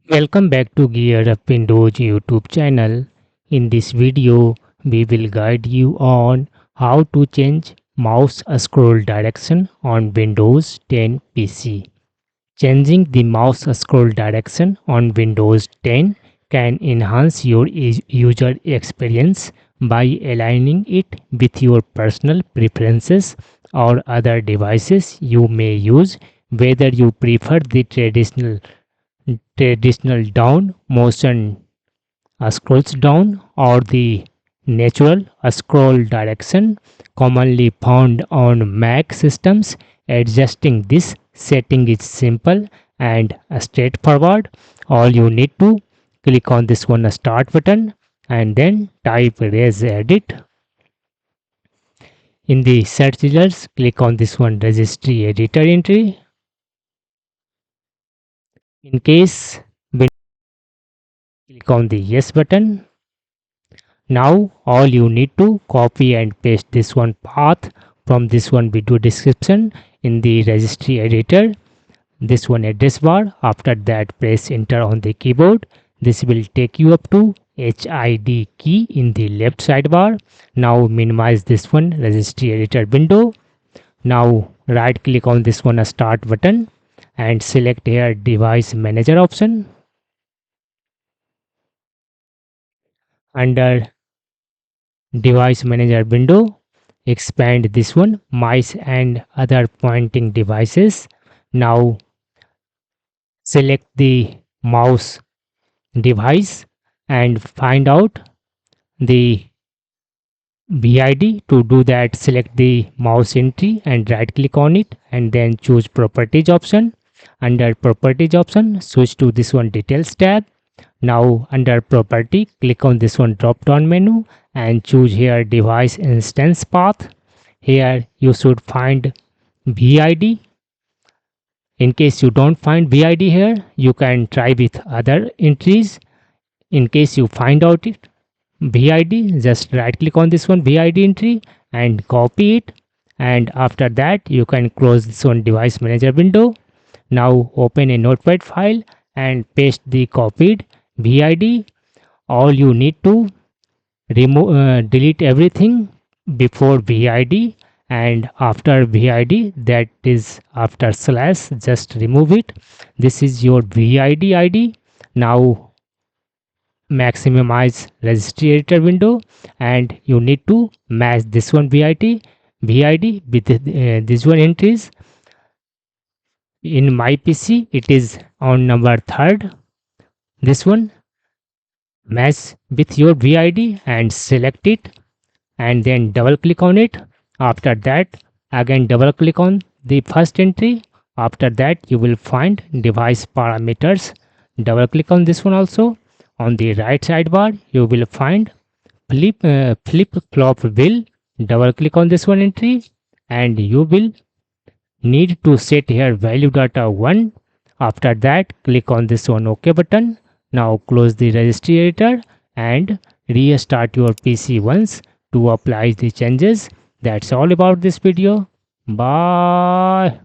Welcome back to Gear Up Windows YouTube channel. In this video, we will guide you on how to change mouse scroll direction on Windows 10 PC. Changing the mouse scroll direction on Windows 10 can enhance your user experience by aligning it with your personal preferences or other devices you may use, whether you prefer the traditional down motion scrolls down or the natural scroll direction commonly found on Mac systems. Adjusting this setting is simple and straightforward. All you need to click on this one start button and then type res edit. In the search results, click on this one registry editor entry. In case, click on the yes button. Now all you need to copy and paste this one path from this one video description in the registry editor, this one address bar. After that press enter on the keyboard. This will take you up to HID key in the left sidebar. Now minimize this one registry editor window. Now right click on this one start button and select here device manager option. Under device manager window, expand this one mice and other pointing devices. Now select the mouse device and find out the VID. To do that, select the mouse entry and right click on it and then choose properties option. Under properties option, switch to this one details tab. Now under property, click on this one drop down menu and choose here device instance path. Here you should find VID. In case you don't find VID here, you can try with other entries. In case you find out it VID, just right click on this one VID entry and copy it. And after that, you can close this one device manager window. Now open a notepad file and paste the copied VID. All you need to delete everything before VID and after VID, that is after slash, just remove it. This is your VID ID. Now maximize registry editor window and you need to match this one VID with this one entries. In my PC it is on number 3rd. This one match with your VID and select it and then double click on it. After that, again double click on the first entry. After that, you will find device parameters. Double click on this one also. On the right sidebar, you will find flip flop wheel. Double click on this one entry and you will need to set here value data 1. After that, click on this one OK button. Now close the registry editor and restart your PC once to apply the changes. That's all about this video. Bye.